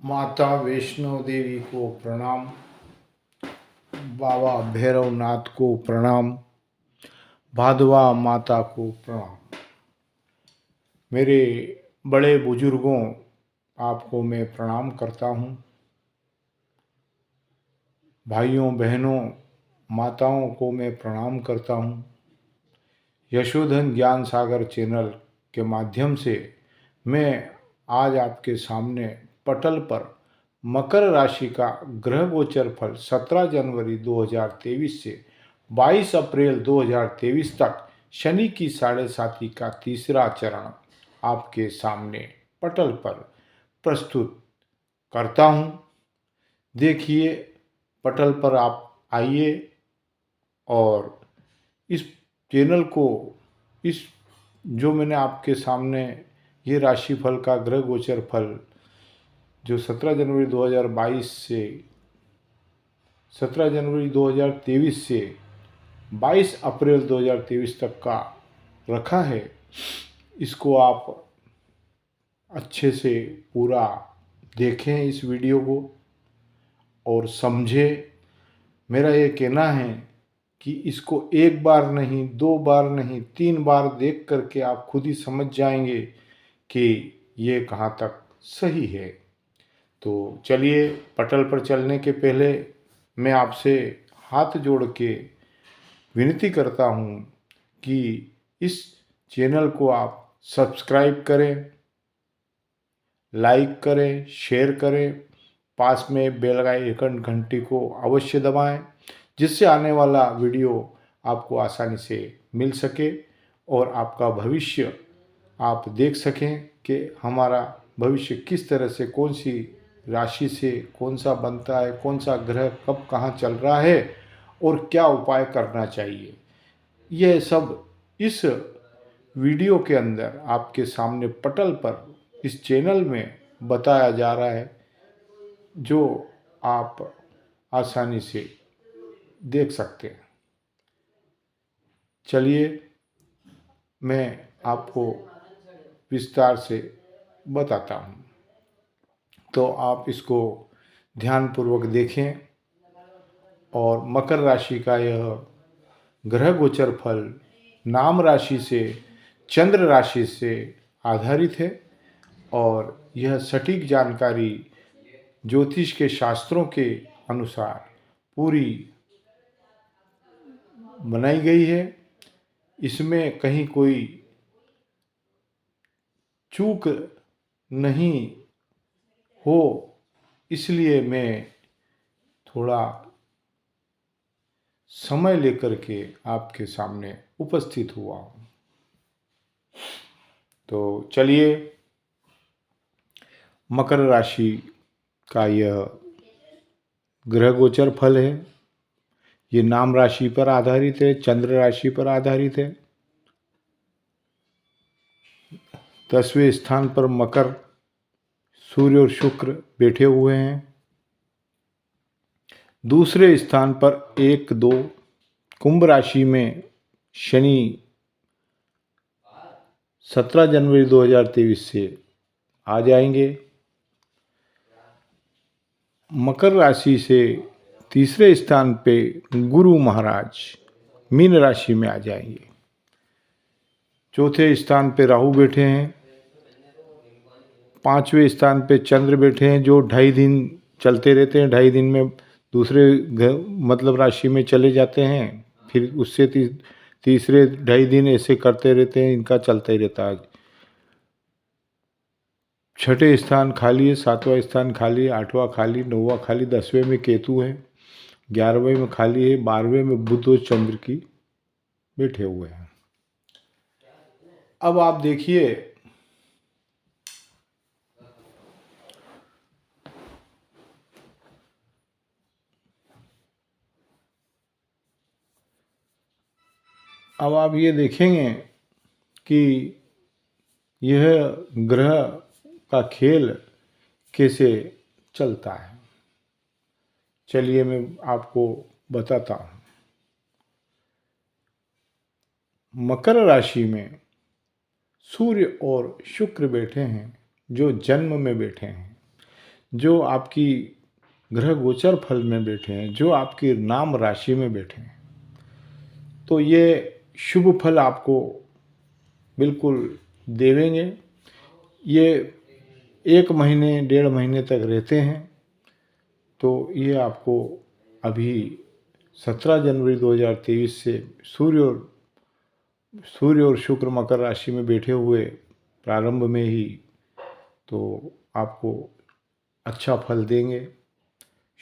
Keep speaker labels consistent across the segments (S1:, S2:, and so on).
S1: माता वैष्णो देवी को प्रणाम, बाबा भैरवनाथ को प्रणाम, भादवा माता को प्रणाम। मेरे बड़े बुजुर्गों, आपको मैं प्रणाम करता हूँ। भाइयों बहनों, माताओं को मैं प्रणाम करता हूँ। यशोधन ज्ञान सागर चैनल के माध्यम से मैं आज आपके सामने पटल पर मकर राशि का ग्रह गोचर फल 17 जनवरी 2023 से 22 अप्रैल 2023 तक शनि की साढ़े साथी का तीसरा चरण आपके सामने पटल पर प्रस्तुत करता हूँ। देखिए, पटल पर आप आइए और इस चैनल को, इस जो मैंने आपके सामने ये राशिफल का ग्रह गोचर फल जो 17 जनवरी 2022 से 17 जनवरी 2023 से 22 अप्रैल 2023 तक का रखा है, इसको आप अच्छे से पूरा देखें इस वीडियो को और समझें। मेरा ये कहना है कि इसको एक बार नहीं, दो बार नहीं, 3 बार देख करके आप खुद ही समझ जाएंगे कि ये कहाँ तक सही है। तो चलिए, पटल पर चलने के पहले मैं आपसे हाथ जोड़ के विनती करता हूँ कि इस चैनल को आप सब्सक्राइब करें, लाइक करें, शेयर करें, पास में बेल आइकन घंटी को अवश्य दबाएं, जिससे आने वाला वीडियो आपको आसानी से मिल सके और आपका भविष्य आप देख सकें कि हमारा भविष्य किस तरह से, कौन सी राशि से कौन सा बनता है, कौन सा ग्रह कब कहाँ चल रहा है और क्या उपाय करना चाहिए। यह सब इस वीडियो के अंदर आपके सामने पटल पर इस चैनल में बताया जा रहा है, जो आप आसानी से देख सकते हैं। चलिए, मैं आपको विस्तार से बताता हूँ, तो आप इसको ध्यानपूर्वक देखें। और मकर राशि का यह ग्रह गोचर फल नाम राशि से, चंद्र राशि से आधारित है और यह सटीक जानकारी ज्योतिष के शास्त्रों के अनुसार पूरी बनाई गई है। इसमें कहीं कोई चूक नहीं हो, इसलिए मैं थोड़ा समय लेकर के आपके सामने उपस्थित हुआ हूँ। तो चलिए, मकर राशि का यह ग्रह गोचर फल है। ये नाम राशि पर आधारित है, चंद्र राशि पर आधारित है। 10वें स्थान पर मकर, सूर्य और शुक्र बैठे हुए हैं। दूसरे स्थान पर 1, 2 कुंभ राशि में शनि 17 जनवरी 2023 से आ जाएंगे। मकर राशि से तीसरे स्थान पे गुरु महाराज मीन राशि में आ जाएंगे। चौथे स्थान पे राहु बैठे हैं। 5वें स्थान पे चंद्र बैठे हैं, जो 2.5 दिन चलते रहते हैं। 2.5 दिन में दूसरे मतलब राशि में चले जाते हैं, फिर उससे तीसरे 2.5 दिन ऐसे करते रहते हैं, इनका चलता ही रहता है। 6ठे स्थान खाली है, 7वां स्थान खाली है, 8वां खाली, 9वां खाली, 10वें में केतु है, 11वें में खाली है, 12वें में बुध और चंद्र की बैठे हुए हैं। अब आप देखिए, अब आप ये देखेंगे कि यह ग्रह का खेल कैसे चलता है। चलिए, मैं आपको बताता हूँ। मकर राशि में सूर्य और शुक्र बैठे हैं, जो जन्म में बैठे हैं। जो आपकी ग्रह गोचर फल में बैठे हैं, जो आपकी नाम राशि में बैठे हैं, तो ये शुभ फल आपको बिल्कुल देवेंगे। ये 1 महीने 1.5 महीने तक रहते हैं। तो ये आपको अभी 17 जनवरी 2023 से सूर्य और शुक्र मकर राशि में बैठे हुए प्रारंभ में ही तो आपको अच्छा फल देंगे,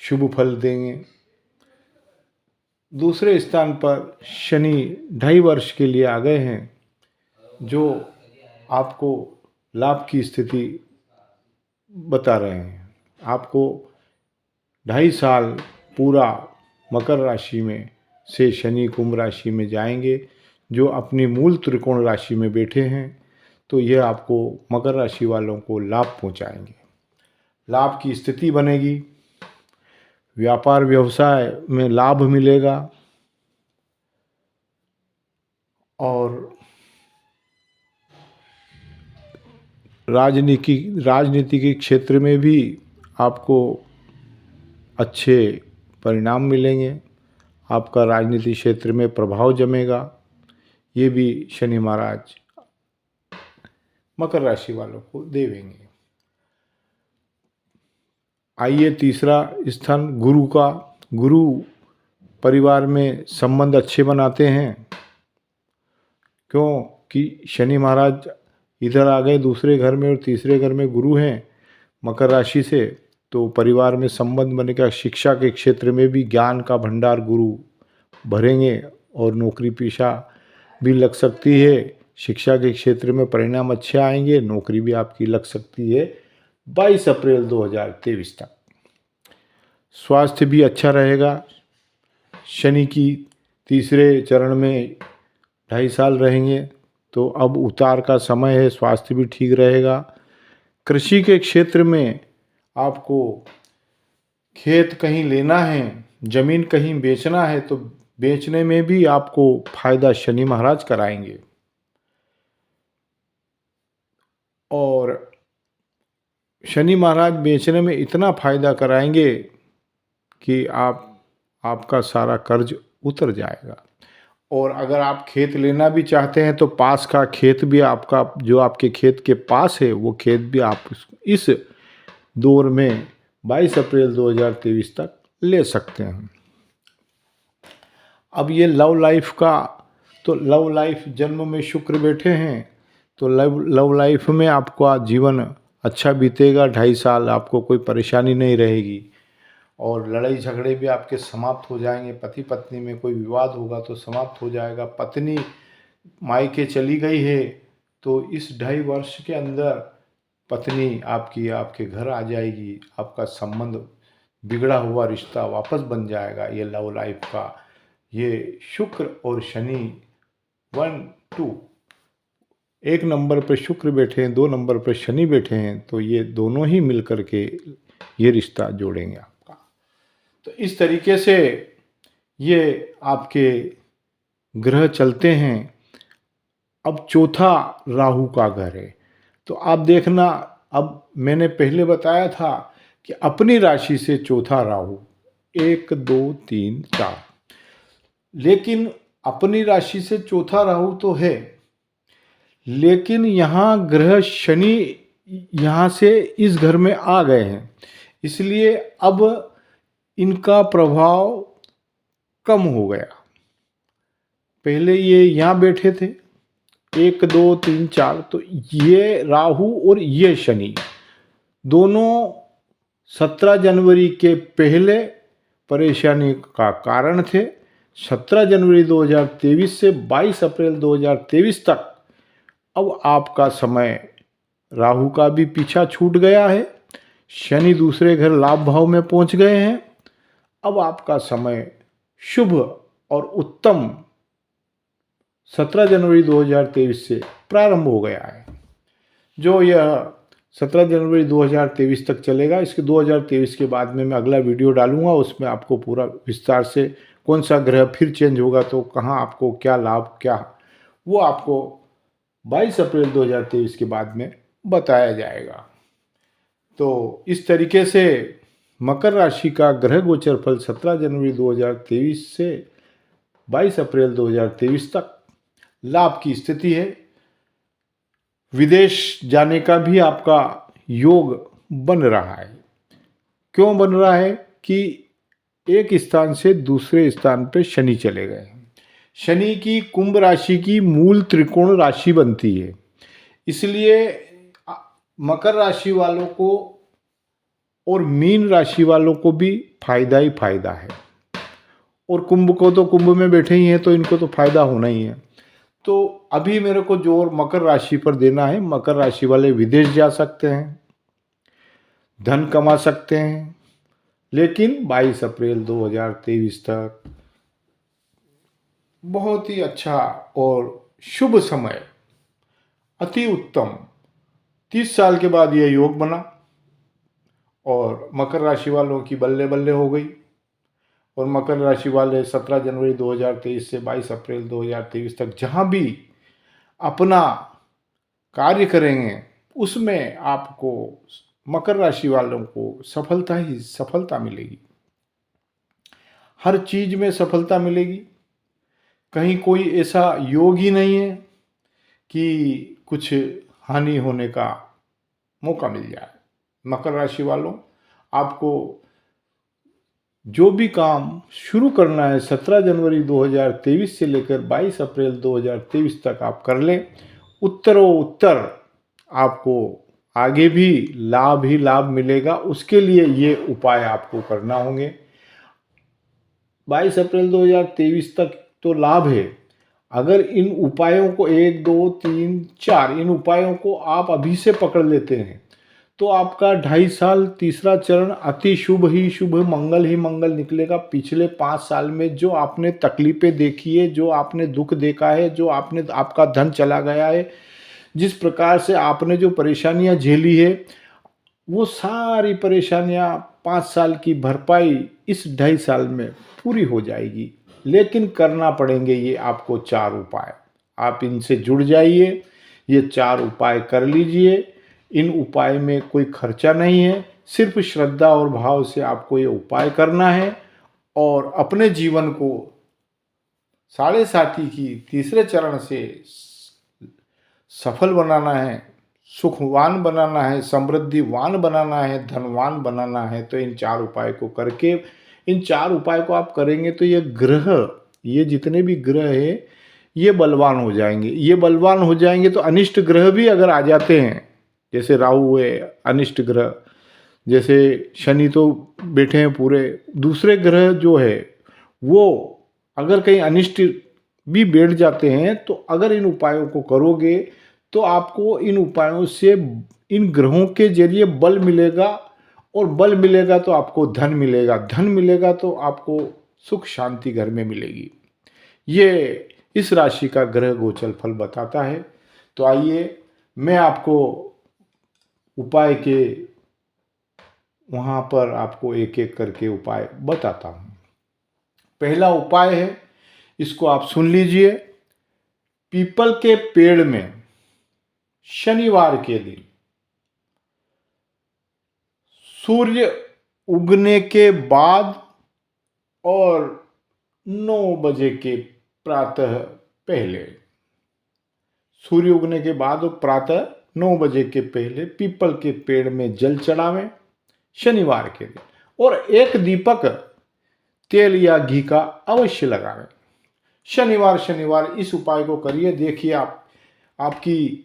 S1: शुभ फल देंगे। दूसरे स्थान पर शनि 2.5 वर्ष के लिए आ गए हैं, जो आपको लाभ की स्थिति बता रहे हैं। आपको 2.5 साल पूरा मकर राशि में से शनि कुंभ राशि में जाएंगे, जो अपनी मूल त्रिकोण राशि में बैठे हैं। तो यह आपको मकर राशि वालों को लाभ पहुंचाएंगे, लाभ की स्थिति बनेगी, व्यापार व्यवसाय में लाभ मिलेगा और राजनीति के क्षेत्र में भी आपको अच्छे परिणाम मिलेंगे। आपका राजनीति क्षेत्र में प्रभाव जमेगा। ये भी शनि महाराज मकर राशि वालों को देवेंगे। आइए तीसरा स्थान गुरु का। गुरु परिवार में संबंध अच्छे बनाते हैं, क्योंकि शनि महाराज इधर आ गए दूसरे घर में और तीसरे घर में गुरु हैं मकर राशि से। तो परिवार में संबंध बनेगा। शिक्षा के क्षेत्र में भी ज्ञान का भंडार गुरु भरेंगे और नौकरी पेशा भी लग सकती है। शिक्षा के क्षेत्र में परिणाम अच्छे आएंगे, नौकरी भी आपकी लग सकती है 22 अप्रैल 2023 तक। स्वास्थ्य भी अच्छा रहेगा। शनि की तीसरे चरण में 2.5 साल रहेंगे, तो अब उतार का समय है, स्वास्थ्य भी ठीक रहेगा। कृषि के क्षेत्र में आपको खेत कहीं लेना है, जमीन कहीं बेचना है, तो बेचने में भी आपको फायदा शनि महाराज कराएंगे। और शनि महाराज बेचने में इतना फायदा कराएंगे कि आपका सारा कर्ज उतर जाएगा। और अगर आप खेत लेना भी चाहते हैं तो पास का खेत भी आपका, जो आपके खेत के पास है, वो खेत भी आप इस दौर में 22 अप्रैल 2023 तक ले सकते हैं। अब ये लव लाइफ का, तो लव लाइफ जन्म में शुक्र बैठे हैं, तो लव लाइफ में आपका जीवन अच्छा बीतेगा। 2.5 साल आपको कोई परेशानी नहीं रहेगी और लड़ाई झगड़े भी आपके समाप्त हो जाएंगे। पति पत्नी में कोई विवाद होगा तो समाप्त हो जाएगा। पत्नी मायके चली गई है तो इस 2.5 वर्ष के अंदर पत्नी आपकी आपके घर आ जाएगी। आपका संबंध, बिगड़ा हुआ रिश्ता वापस बन जाएगा। ये लव लाइफ का, ये शुक्र और शनि 1 2, 1 नंबर पर शुक्र बैठे हैं, 2 नंबर पर शनि बैठे हैं, तो ये दोनों ही मिलकर के ये रिश्ता जोड़ेंगे आपका। तो इस तरीके से ये आपके ग्रह चलते हैं। अब चौथा राहु का घर है, तो आप देखना, अब मैंने पहले बताया था कि अपनी राशि से चौथा राहु 1 2 3 4, लेकिन अपनी राशि से चौथा राहु तो है, लेकिन यहाँ ग्रह शनि यहाँ से इस घर में आ गए हैं, इसलिए अब इनका प्रभाव कम हो गया। पहले ये यहाँ बैठे थे 1 2 3 4, तो ये राहु और ये शनि दोनों 17 जनवरी के पहले परेशानी का कारण थे। 17 जनवरी 2023 से 22 अप्रैल 2023 तक अब आपका समय राहु का भी पीछा छूट गया है। शनि दूसरे घर लाभ भाव में पहुंच गए हैं। अब आपका समय शुभ और उत्तम 17 जनवरी 2023 से प्रारंभ हो गया है, जो यह 17 जनवरी 2023 तक चलेगा। इसके 2023 के बाद में मैं अगला वीडियो डालूंगा, उसमें आपको पूरा विस्तार से कौन सा ग्रह फिर चेंज होगा तो कहाँ आपको क्या लाभ, क्या वो आपको 22 अप्रैल 2023 के बाद में बताया जाएगा। तो इस तरीके से मकर राशि का ग्रह गोचर फल 17 जनवरी 2023 से 22 अप्रैल 2023 तक लाभ की स्थिति है। विदेश जाने का भी आपका योग बन रहा है। क्यों बन रहा है कि एक स्थान से दूसरे स्थान पे शनि चले गए। शनि की कुंभ राशि की मूल त्रिकोण राशि बनती है, इसलिए मकर राशि वालों को और मीन राशि वालों को भी फायदा ही फायदा है। और कुंभ को तो कुंभ में बैठे ही हैं, तो इनको तो फायदा होना ही है। तो अभी मेरे को जोर मकर राशि पर देना है। मकर राशि वाले विदेश जा सकते हैं, धन कमा सकते हैं, लेकिन 22 अप्रैल 2023 तक बहुत ही अच्छा और शुभ समय, अति उत्तम। 30 साल के बाद यह योग बना और मकर राशि वालों की बल्ले बल्ले हो गई। और मकर राशि वाले 17 जनवरी 2023 से 22 अप्रैल 2023 तक जहां भी अपना कार्य करेंगे, उसमें आपको मकर राशि वालों को सफलता ही सफलता मिलेगी। हर चीज में सफलता मिलेगी। कहीं कोई ऐसा योग ही नहीं है कि कुछ हानि होने का मौका मिल जाए। मकर राशि वालों, आपको जो भी काम शुरू करना है 17 जनवरी 2023 से लेकर 22 अप्रैल 2023 तक आप कर लें। उत्तरोत्तर आपको आगे भी लाभ ही लाभ मिलेगा। उसके लिए ये उपाय आपको करना होंगे। 22 अप्रैल 2023 तक तो लाभ है। अगर इन उपायों को 1, 2, 3, 4 इन उपायों को आप अभी से पकड़ लेते हैं, तो आपका 2.5 साल तीसरा चरण अति शुभ ही शुभ, मंगल ही मंगल निकलेगा। पिछले 5 साल में जो आपने तकलीफें देखी है, जो आपने दुख देखा है, जो आपने आपका धन चला गया है, जिस प्रकार से आपने जो परेशानियां झेली है, वो सारी परेशानियां 5 साल की भरपाई इस 2.5 साल में पूरी हो जाएगी। लेकिन करना पड़ेंगे ये आपको 4 उपाय। आप इनसे जुड़ जाइए, ये 4 उपाय कर लीजिए। इन उपाय में कोई खर्चा नहीं है, सिर्फ श्रद्धा और भाव से आपको ये उपाय करना है और अपने जीवन को साढ़े साथी की तीसरे चरण से सफल बनाना है, सुखवान बनाना है, समृद्धिवान बनाना है, धनवान बनाना है। तो इन 4 उपाय को करके, इन 4 उपाय को आप करेंगे तो ये ग्रह, ये जितने भी ग्रह है, ये बलवान हो जाएंगे। ये बलवान हो जाएंगे तो अनिष्ट ग्रह भी अगर आ जाते हैं, जैसे राहु है अनिष्ट ग्रह, जैसे शनि तो बैठे हैं पूरे, दूसरे ग्रह जो है वो अगर कहीं अनिष्ट भी बैठ जाते हैं, तो अगर इन उपायों को करोगे तो आपको इन उपायों से इन ग्रहों के जरिए बल मिलेगा। और बल मिलेगा तो आपको धन मिलेगा, धन मिलेगा तो आपको सुख शांति घर में मिलेगी। ये इस राशि का ग्रह गोचर फल बताता है। तो आइए मैं आपको उपाय के वहाँ पर आपको एक एक करके उपाय बताता हूँ। पहला उपाय है, इसको आप सुन लीजिए। पीपल के पेड़ में शनिवार के दिन सूर्य उगने के बाद और 9 बजे के प्रातः पहले, सूर्य उगने के बाद और प्रातः 9 बजे के पहले पीपल के पेड़ में जल चढ़ावें शनिवार के दिन। और एक दीपक तेल या घी का अवश्य लगावें। शनिवार इस उपाय को करिए, देखिए आपकी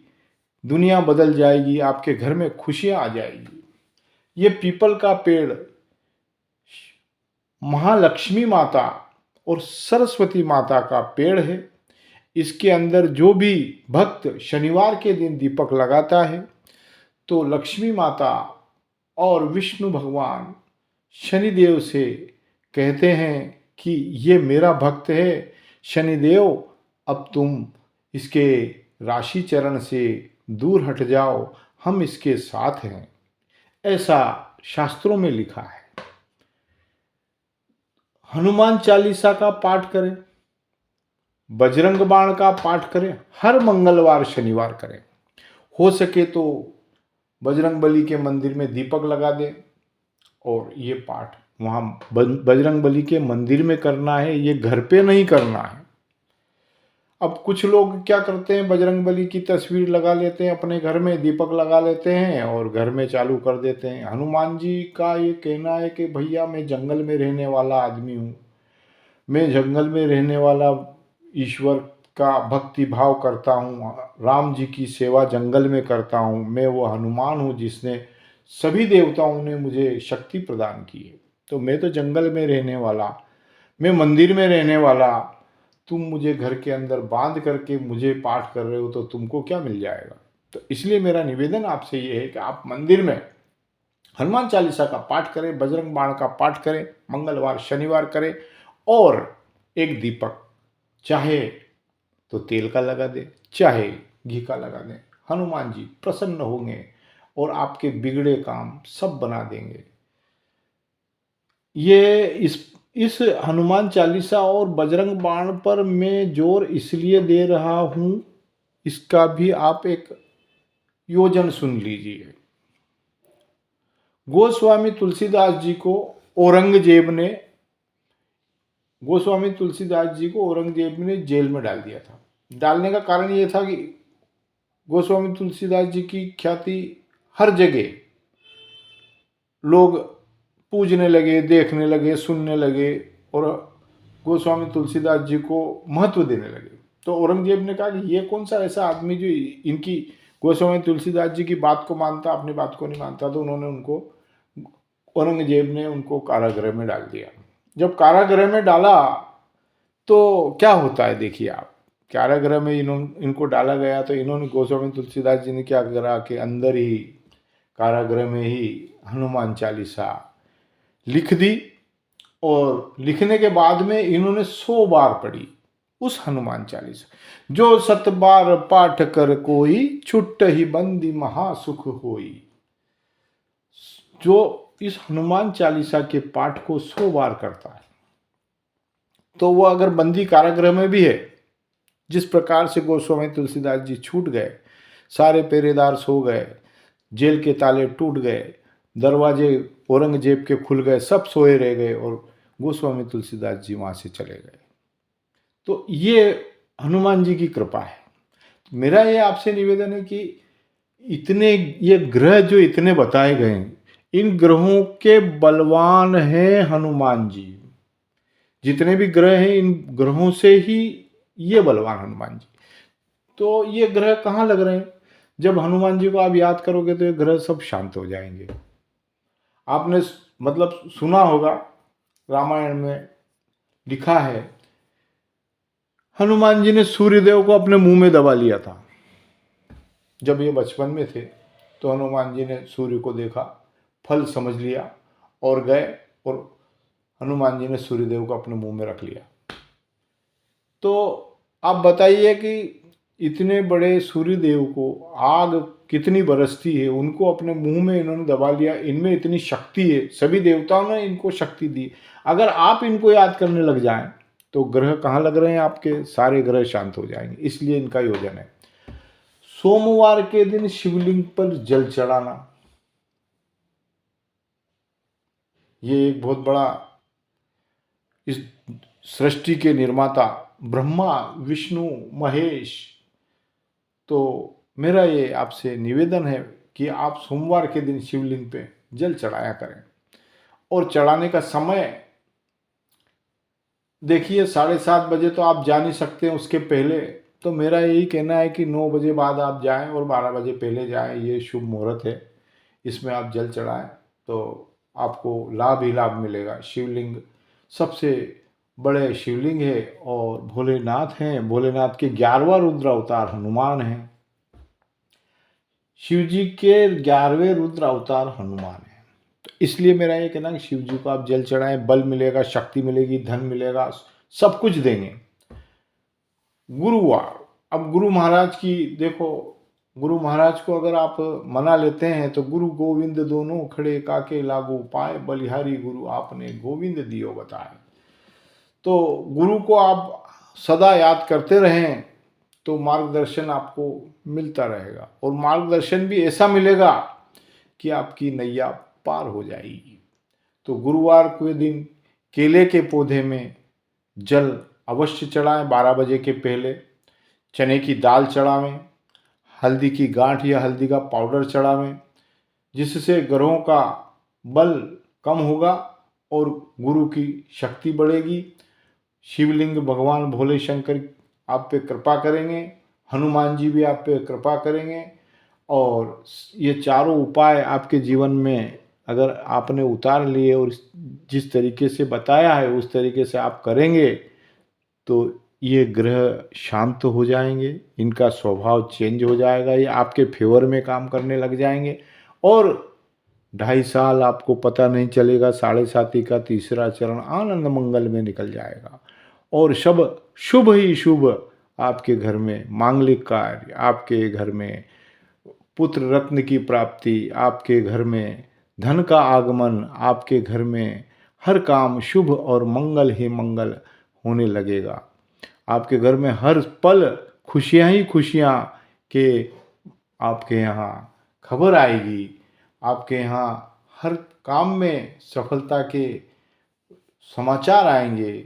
S1: दुनिया बदल जाएगी, आपके घर में खुशियां आ जाएगी। ये पीपल का पेड़ महालक्ष्मी माता और सरस्वती माता का पेड़ है। इसके अंदर जो भी भक्त शनिवार के दिन दीपक लगाता है, तो लक्ष्मी माता और विष्णु भगवान शनिदेव से कहते हैं कि ये मेरा भक्त है, शनिदेव अब तुम इसके राशि चरण से दूर हट जाओ, हम इसके साथ हैं। ऐसा शास्त्रों में लिखा है। हनुमान चालीसा का पाठ करें, बजरंग बाण का पाठ करें, हर मंगलवार शनिवार करें। हो सके तो बजरंगबली के मंदिर में दीपक लगा दें और ये पाठ वहाँ बजरंगबली के मंदिर में करना है, ये घर पे नहीं करना है। अब कुछ लोग क्या करते हैं, बजरंगबली की तस्वीर लगा लेते हैं अपने घर में, दीपक लगा लेते हैं और घर में चालू कर देते हैं। हनुमान जी का ये कहना है कि भैया मैं जंगल में रहने वाला आदमी हूँ, मैं जंगल में रहने वाला ईश्वर का भक्ति भाव करता हूँ, राम जी की सेवा जंगल में करता हूँ, मैं वो हनुमान हूँ जिसने सभी देवताओं ने मुझे शक्ति प्रदान की है, तो मैं तो जंगल में रहने वाला, मैं मंदिर में रहने वाला, तुम मुझे घर के अंदर बांध करके मुझे पाठ कर रहे हो तो तुमको क्या मिल जाएगा। तो इसलिए मेरा निवेदन आपसे ये है कि आप मंदिर में हनुमान चालीसा का पाठ करें, बजरंग बाण का पाठ करें, मंगलवार शनिवार करें और एक दीपक चाहे तो तेल का लगा दें, चाहे घी का लगा दें। हनुमान जी प्रसन्न होंगे और आपके बिगड़े काम सब बना देंगे। ये इस हनुमान चालीसा और बजरंग बाण पर मैं जोर इसलिए दे रहा हूँ, इसका भी आप एक योजन सुन लीजिए। गोस्वामी तुलसीदास जी को औरंगजेब ने जेल में डाल दिया था। डालने का कारण ये था कि गोस्वामी तुलसीदास जी की ख्याति हर जगह लोग पूजने लगे, देखने लगे, सुनने लगे और गोस्वामी तुलसीदास जी को महत्व देने लगे। तो औरंगजेब ने कहा कि ये कौन सा ऐसा आदमी जो इनकी गोस्वामी तुलसीदास जी की बात को मानता, अपनी बात को नहीं मानता। तो औरंगजेब ने उनको कारागृह में डाल दिया। जब कारागृह में डाला तो क्या होता है देखिए आप, कारागृह में इनको डाला गया तो इन्होंने गोस्वामी तुलसीदास जी ने क्या करा कि अंदर ही कारागृह में ही हनुमान चालीसा लिख दी और लिखने के बाद में इन्होंने 100 बार पढ़ी उस हनुमान चालीसा। जो 7 बार पाठ कर कोई, छुट्ट ही बंदी महासुख होई। जो इस हनुमान चालीसा के पाठ को 100 बार करता है तो वो अगर बंदी कारागृह में भी है, जिस प्रकार से गोस्वामी तुलसीदास जी छूट गए, सारे पहरेदार सो गए, जेल के ताले टूट गए, दरवाजे औरंगजेब के खुल गए, सब सोए रह गए और गोस्वामी तुलसीदास जी वहाँ से चले गए। तो ये हनुमान जी की कृपा है। मेरा ये आपसे निवेदन है कि इतने ये ग्रह जो इतने बताए गए हैं, इन ग्रहों के बलवान हैं हनुमान जी। जितने भी ग्रह हैं इन ग्रहों से ही ये बलवान हनुमान जी। तो ये ग्रह कहाँ लग रहे हैं? जब हनुमान जी को आप याद करोगे तो ये ग्रह सब शांत हो जाएंगे। आपने मतलब सुना होगा, रामायण में लिखा है, हनुमान जी ने सूर्यदेव को अपने मुंह में दबा लिया था। जब ये बचपन में थे तो हनुमान जी ने सूर्य को देखा, फल समझ लिया और गए और हनुमान जी ने सूर्यदेव को अपने मुंह में रख लिया। तो आप बताइए कि इतने बड़े सूर्यदेव को आग कितनी बरसती है, उनको अपने मुंह में इन्होंने दबा लिया। इनमें इतनी शक्ति है, सभी देवताओं ने इनको शक्ति दी। अगर आप इनको याद करने लग जाएं तो ग्रह कहाँ लग रहे हैं आपके, सारे ग्रह शांत हो जाएंगे। इसलिए इनका योजन है सोमवार के दिन शिवलिंग पर जल चढ़ाना। ये एक बहुत बड़ा, इस सृष्टि के निर्माता ब्रह्मा विष्णु महेश, तो मेरा ये आपसे निवेदन है कि आप सोमवार के दिन शिवलिंग पे जल चढ़ाया करें। और चढ़ाने का समय देखिए 7:30 बजे तो आप जा नहीं सकते, उसके पहले तो मेरा यही कहना है कि 9 बजे बाद आप जाएं और 12 बजे पहले जाएं, ये शुभ मुहूर्त है। इसमें आप जल चढ़ाएं तो आपको लाभ ही लाभ मिलेगा। शिवलिंग सबसे बड़े शिवलिंग है और भोलेनाथ हैं। भोलेनाथ के 11वां रुद्र अवतार हनुमान हैं। शिव जी के 11वें रुद्र अवतार हनुमान है। तो इसलिए मेरा ये कहना है कि शिव जी को आप जल चढ़ाएं, बल मिलेगा, शक्ति मिलेगी, धन मिलेगा, सब कुछ देंगे। गुरुवार, अब गुरु महाराज की देखो, गुरु महाराज को अगर आप मना लेते हैं तो गुरु गोविंद दोनों खड़े काके लागू पाए, बलिहारी गुरु आपने गोविंद दियो बताए। तो गुरु को आप सदा याद करते रहें तो मार्गदर्शन आपको मिलता रहेगा। और मार्गदर्शन भी ऐसा मिलेगा कि आपकी नैया पार हो जाएगी। तो गुरुवार के दिन केले के पौधे में जल अवश्य चढ़ाएं 12 बजे के पहले। चने की दाल चढ़ावें, हल्दी की गांठ या हल्दी का पाउडर चढ़ावें, जिससे ग्रहों का बल कम होगा और गुरु की शक्ति बढ़ेगी। शिवलिंग भगवान भोले शंकर आप पे कृपा करेंगे, हनुमान जी भी आप पे कृपा करेंगे। और ये चारों उपाय आपके जीवन में अगर आपने उतार लिए और जिस तरीके से बताया है उस तरीके से आप करेंगे तो ये ग्रह शांत हो जाएंगे, इनका स्वभाव चेंज हो जाएगा, ये आपके फेवर में काम करने लग जाएंगे और 2.5 साल आपको पता नहीं चलेगा। 7.5 का तीसरा चरण आनंद मंगल में निकल जाएगा और सब शुभ ही शुभ आपके घर में, मांगलिक कार्य आपके घर में, पुत्र रत्न की प्राप्ति आपके घर में, धन का आगमन आपके घर में, हर काम शुभ और मंगल ही मंगल होने लगेगा। आपके घर में हर पल खुशियां ही खुशियां के आपके यहाँ खबर आएगी। आपके यहाँ हर काम में सफलता के समाचार आएंगे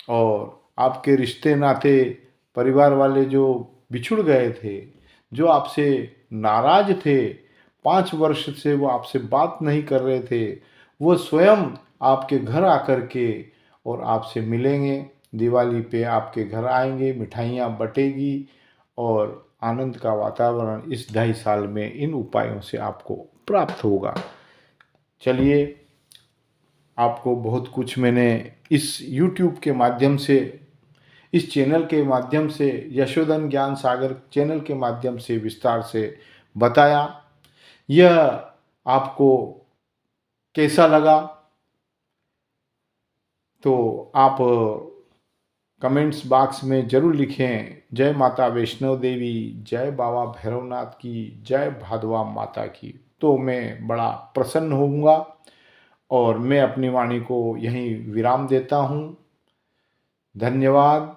S1: और आपके रिश्ते नाते परिवार वाले जो बिछुड़ गए थे, जो आपसे नाराज थे, 5 वर्ष से वो आपसे बात नहीं कर रहे थे, वो स्वयं आपके घर आकर के और आपसे मिलेंगे। दिवाली पे आपके घर आएंगे, मिठाइयाँ बटेगी और आनंद का वातावरण इस 2.5 साल में इन उपायों से आपको प्राप्त होगा। चलिए, आपको बहुत कुछ मैंने इस YouTube के माध्यम से, इस चैनल के माध्यम से, यशोधन ज्ञान सागर चैनल के माध्यम से विस्तार से बताया। यह आपको कैसा लगा तो आप कमेंट्स बॉक्स में ज़रूर लिखें। जय माता वैष्णो देवी, जय बाबा भैरवनाथ की, जय भादवा माता की। तो मैं बड़ा प्रसन्न होऊंगा और मैं अपनी वाणी को यहीं विराम देता हूँ। धन्यवाद।